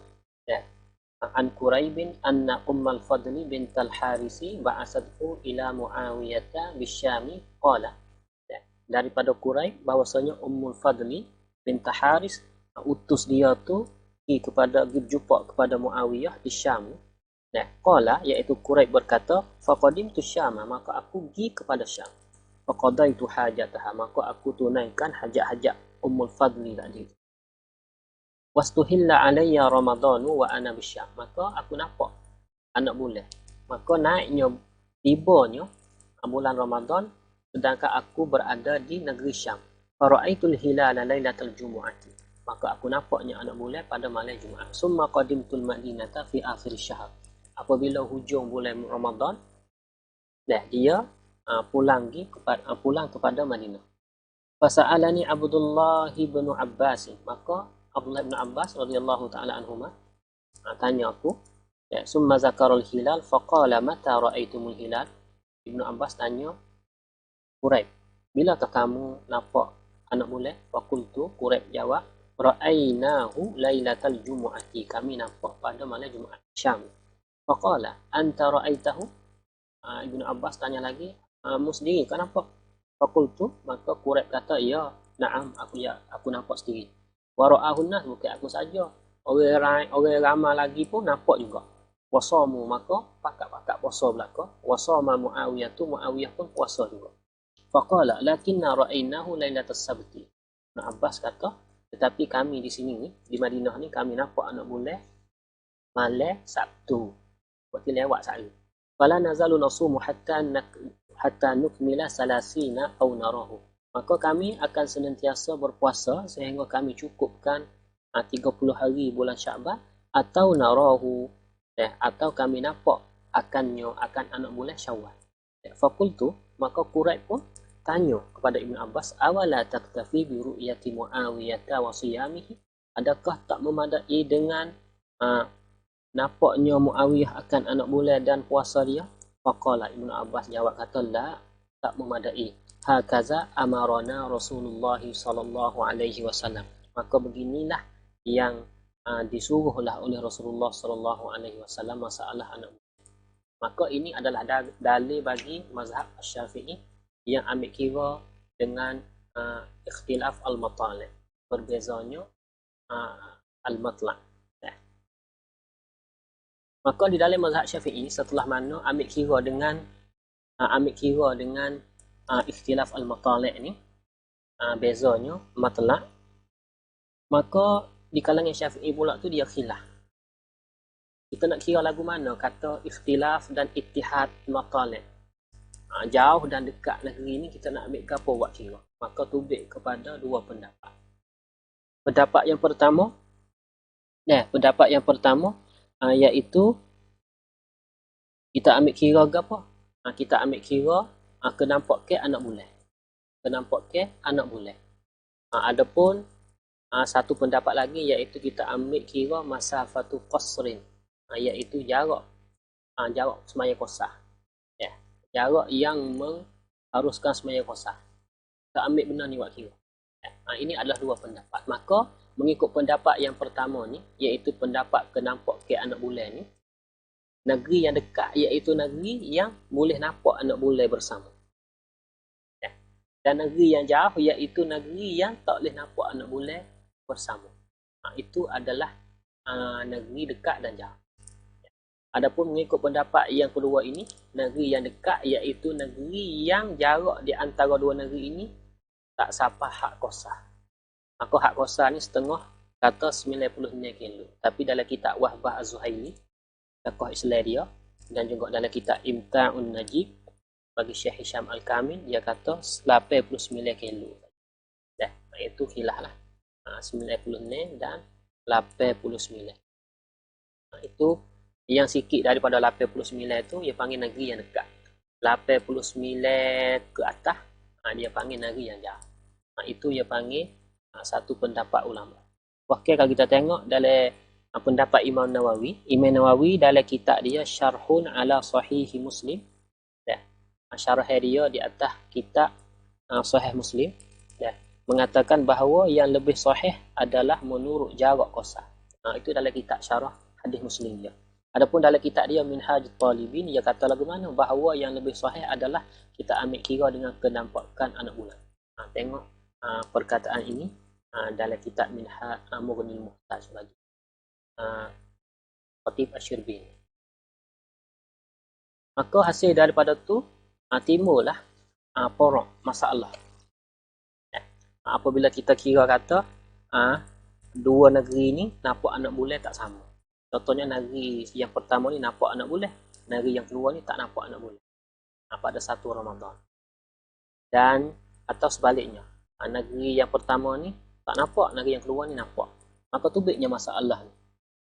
S2: an Quraibin anna Ummal Fadli bintal Harisi ba'asathu ila Muawiyah bisyami qala, daripada Quraib bahwasanya Ummul Fadli bintal Haris utus dia tu pergi jumpa kepada Muawiyah di Syam. Qala, iaitu Quraib berkata, faqadimtu Syam, maka aku pergi kepada Syam. Faqadaitu hajataha, maka aku tunaikan hajat-hajat Ummul Fadli tadi. Wastuhilla alayya Ramadanu wa ana bisyam, maka aku nampak anak bulan. Maka naiknya, tibanya bulan Ramadan, sedangkan aku berada di negeri Syam. Fara'aitul hilala lailatul jumu'ati, maka aku nampaknya anak bulan pada malam Jumaat. Summa qadimtul Madinata fi akhir syahr, apabila hujung bulan Ramadan, dia pulang kepada Madinah. Fasa'alani Abdullah bin Abbas, maka Abdullah bin Abbas radhiyallahu taala anhuma tanya aku, summa zakarul hilal faqala mata ra'aitumul hilal. Ibnu Abbas tanya Quraib, bilakah kamu nampak anak bulan? Faqultu, Quraib jawab, ra'ainahu lailatal jumu'ati, kami nampak pada malam Jumaat Syam. Faqala anta ra'aitahu, Ibnu Abbas tanya lagi, kamu sendiri kan nampak? Faqultu, maka Quraib kata, ya, na'am, aku nampak sendiri. Wa ra'ahun nas, bukan aku saja, orang ramai lagi pun nampak juga. Wasamu, maka pakat-pakat puasa belaka. Wasama Muawiyah pun puasa juga. Faqala lakinna ra'ainahu lailatas sabti. Ibnu Abbas kata, tetapi kami di sini di Madinah ni kami nampak anak bulan malam Sabtu. Berarti lewat sehari. Fala nazalu nasumu hatta nukmila salasina aw narahu. Maka kami akan senantiasa berpuasa sehingga kami cukupkan 30 hari bulan Syaban, atau narahu, atau kami nampak akan anak bulan Syawal. Fakultu, maka Quraib pun tanya kepada Ibn Abbas, awala taktafi bi ru'yati Muawiyah wa siyamihi? Adakah tak memadai dengan nampaknya Muawiyah akan anak bulan dan puasa dia? Faqala, Ibn Abbas jawab kata, la, tak memadai. Hakaza amarana Rasulullah sallallahu alaihi wasallam. Maka beginilah yang disuruhlah oleh Rasulullah sallallahu alaihi wasallam masalah anak bulan. Maka ini adalah dalil bagi mazhab Syafi'i yang ambil kira dengan ikhtilaf al-matali', berbezanya al-matla'. Maka di dalam mazhab Syafi'i, setelah mana ambil kira dengan ikhtilaf al-matali' ni, bezanya matla', maka di kalangan Syafi'i pula tu dia khilaf. Kita nak kira lagu mana kata ikhtilaf dan ittihad matali'. Jauh dan dekat negeri ni kita nak ambil apa buat kira? Maka tubik kepada dua pendapat. Pendapat yang pertama iaitu kita ambil kira apa? Kita ambil kira kenampak ke anak bulan. Adapun satu pendapat lagi iaitu kita ambil kira masafatu qasrin, iaitu jarak semaya qasar. Jarak yang mengharuskan semaya qasar. Kita ambil benar ni buat kira. Ini adalah dua pendapat. Maka mengikut pendapat yang pertama ni, iaitu pendapat kenampak ke anak bulan ni, negeri yang dekat iaitu negeri yang boleh nampak anak bulan bersama. Dan negeri yang jauh iaitu negeri yang tak boleh nampak anak bulan bersama. Itu adalah negeri dekat dan jauh. Adapun mengikut pendapat yang kedua ini, negeri yang dekat iaitu negeri yang jarak di antara dua negeri ini tak sampai hak qasar. Maka hak qasar ni setengah kata 99 kilo. Tapi dalam kitab Wahbah Az-Zuhaili, tokoh Islam dia, dan juga dalam kitab Imta'un Najib bagi Syekh Hisham Al-Kamil, dia kata 89 kilo. Itu khilaf lah. 99 dan 89. Itu yang sikit daripada 89 tu dia panggil negeri yang dekat. 89 ke atas dia panggil negeri yang jauh. Itu dia panggil satu pendapat ulama. Okey, kalau kita tengok dalam pendapat Imam Nawawi dalam kitab dia Syarhun ala Sahih Muslim. Syarah dia di atas kitab Sahih Muslim, mengatakan bahawa yang lebih sahih adalah menurut jarak qasar. Itu dalam kitab Syarah Hadis Muslim dia. Adapun dalam kitab dia Minhajut Talibin, dia kata lagu mana bahawa yang lebih sahih adalah kita ambil kira dengan kenampakan anak bulan. Tengok perkataan ini dalam kitab Minhaj Mughnil Muhtaj lagi. Khatib Asy-Syirbi. Maka hasil daripada tu timbullah porok masalah. Apabila kita kira kata dua negeri ni nampak anak bulan tak sama. Contohnya negeri yang pertama ni nampak anak bulan, negeri yang kedua ni tak nampak anak bulan pada satu Ramadan. Dan atau sebaliknya, negeri yang pertama ni tak nampak, negeri yang kedua ni nampak. Maka tubiknya masalah ni.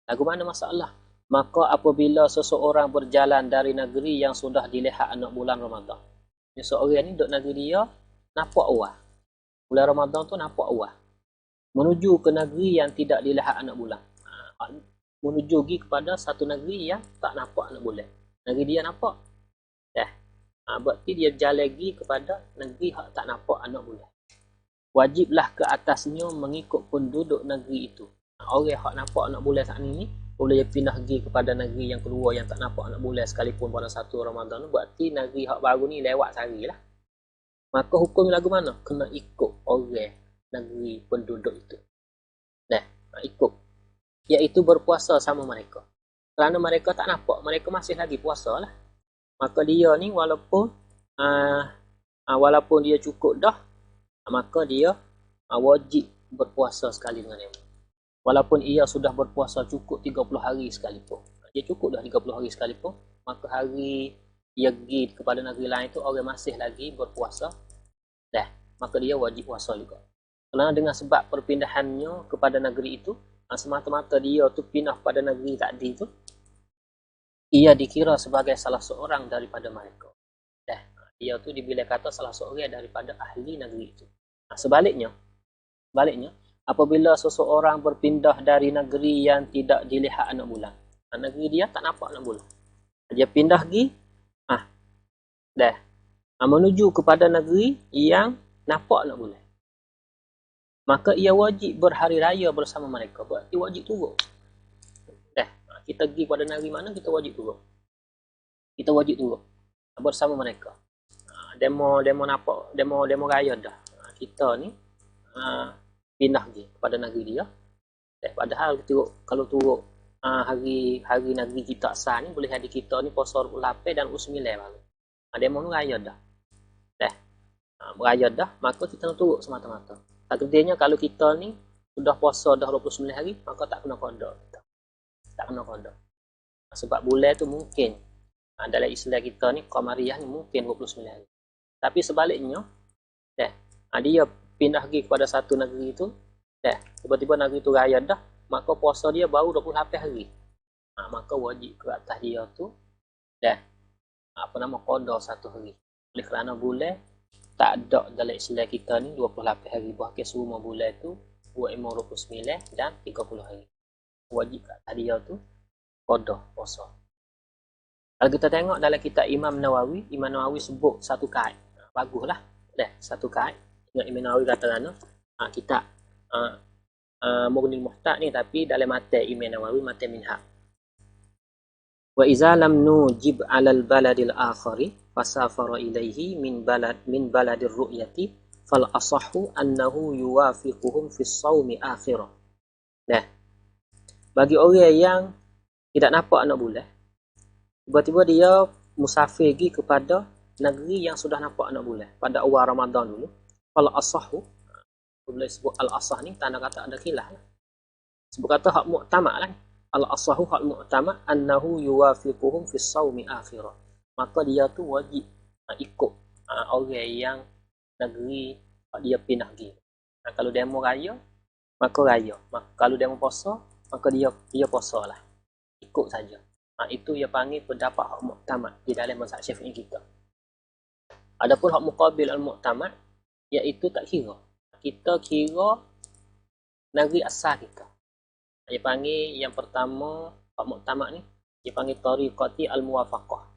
S2: Lagu mana masalah? Maka apabila seseorang berjalan dari negeri yang sudah dilihat anak bulan Ramadan, seseorang ni duduk negeri dia nampak awal. Bulan Ramadan tu nampak awal. Menuju ke negeri yang tidak dilihat anak bulan. Menuju pergi kepada satu negeri yang tak nampak anak bulan. Negeri dia nampak. Berarti dia jalan lagi kepada negeri yang tak nampak anak bulan. Wajiblah ke atasnya mengikut penduduk negeri itu. Orang yang nampak anak bulan saat ini boleh pindah pergi kepada negeri yang kedua yang tak nampak anak bulan sekalipun pada satu Ramadan. Berarti negeri yang baru ni lewat sehari lah. Maka hukum lagu mana? Kena ikut orang negeri penduduk itu. Ikut. Iaitu berpuasa sama mereka. Kerana mereka tak nampak, mereka masih lagi puasa lah. Maka dia ni walaupun dia cukup dah, maka dia wajib berpuasa sekali dengan dia. Walaupun ia sudah berpuasa cukup 30 hari sekalipun. Dia cukup dah 30 hari sekalipun, maka hari dia pergi kepada negeri lain tu orang masih lagi berpuasa, maka dia wajib puasa juga. Kerana dengan sebab perpindahannya kepada negeri itu, semata-mata dia tu pindah pada negeri tadi tu, ia dikira sebagai salah seorang daripada mereka. dia tu dibilai kata salah seorang daripada ahli negeri itu. Sebaliknya apabila seseorang berpindah dari negeri yang tidak dilihat anak bulan, negeri dia tak nampak anak bulan, dia pindah pergi menuju kepada negeri yang nampak anak bulan, maka ia wajib berhari raya bersama mereka. Berarti wajib turut. Kita pergi pada negeri mana, kita wajib turut bersama mereka. Demo nampak, demo raya dah. Kita ni pindah pergi kepada negeri dia. Padahal kalau turut hari negeri kita asal ni, boleh hari kita ni puasa 28 dan 29 baru. Demo ni raya dah. Beraya dah, maka kita nak turut semata-mata. Tak kerjanya kalau kita ni sudah puasa dah 29 hari, maka tak kena qada kita. Tak kena qada. Sebab bulan tu mungkin dalam Islam kita ni Qamariyah ni mungkin 29 hari. Tapi sebaliknya, dia pindah pergi kepada satu negeri tu, tiba-tiba negeri tu raya dah, maka puasa dia baru 28 hari. Maka wajib ke atas dia tu qada satu hari. Oleh kerana bulan tak ada dalam Islam kita ni 28 hari, bahkan semua bulan tu 29 dan 30 hari. Wajib kat dia tu qada puasa. Kalau kita tengok dalam kitab Imam Nawawi sebut satu kaid. Baguslah. Satu kaid. Ingat Imam Nawawi kata mana? Kitab Mughnil Muhtaj ni, tapi dalam matan Imam Nawawi, matan Minhaj. Wa iza lam nujib 'alal baladil akhari fasafara ilaihi min baladir ru'yati fal asahhu annahu yuwafiquhum fi shaumi akhirah. Bagi orang yang tidak nampak anak bulan, tiba-tiba dia musafir pergi kepada negeri yang sudah nampak anak bulan pada awal Ramadan dulu, fal asahhu, boleh sebut al asah ni tanda kata ada khilaf lah. Sebut kata hak mu'tamad lah. Al-asahu hak mu'tamad annahu yuwafiquhum fi shaumi akhirah. Maka dia tu wajib ikut orang yang negeri dia pindah pergi. Kalau dia mau raya, maka raya. Kalau dia mau puasa, maka dia puasalah. Ikut saja. Itu dia panggil pendapat hak mu'tamad di dalam mazhab Syafi'i kita. Adapun hak muqabil al-mu'tamad, iaitu tak kira. Kita kira negeri asal kita. Dia panggil yang pertama, hak mu'tamad ni, dia panggil tariqati al-muwafaqah.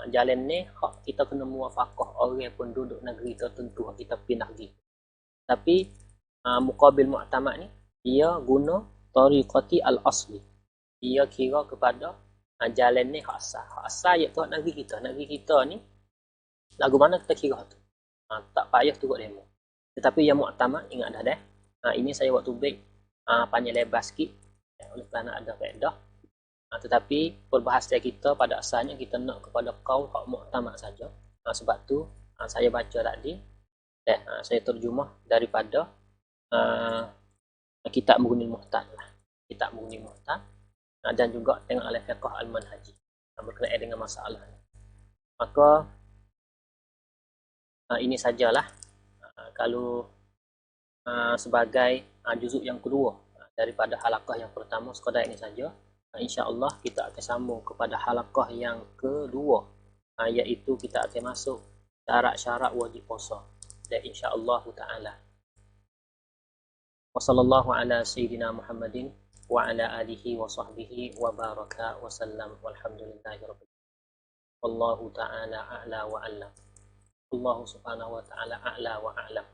S2: Jalan ni, hak kita kena muwafaqah orang penduduk negeri tertentu hak kita pindah pergi. Tapi, muqabil mu'tamad ni, dia guna tariqati al-asli. Dia kira kepada jalan ni hak asal. Hak asal iaitu hak negeri kita. Negeri kita ni, lagu mana kita kira tu. Tak payah turut demo. Tetapi yang mu'tamad, ingat dah. Ini saya waktu break panjang lebar sikit. Oleh kerana ada faedah. Tetapi perbahasan kita pada asalnya kita nak kepada qaul hak mu'tamad saja. Sebab tu saya baca tadi, saya terjemah daripada kitab Mughnil Muhtaj lah. Kitab Mughnil Muhtaj dan juga tengok al-fiqh al-manhaji berkenaan dengan masalah ni. Maka ini sajalah kalau sebagai juzuk yang kedua daripada halaqah yang pertama, sekadar ini saja. InsyaAllah kita akan sambung kepada halaqah yang kedua, iaitu kita akan masuk syarat-syarat wajib puasa. Dan insyaAllah ta'ala. Wa sallallahu ala sayyidina Muhammadin wa ala alihi wa sahbihi wa baraka wa sallam walhamdulillahi rabbil alamin. Wallahu ta'ala a'la wa a'lam. Allah subhanahu wa ta'ala a'la wa a'lam.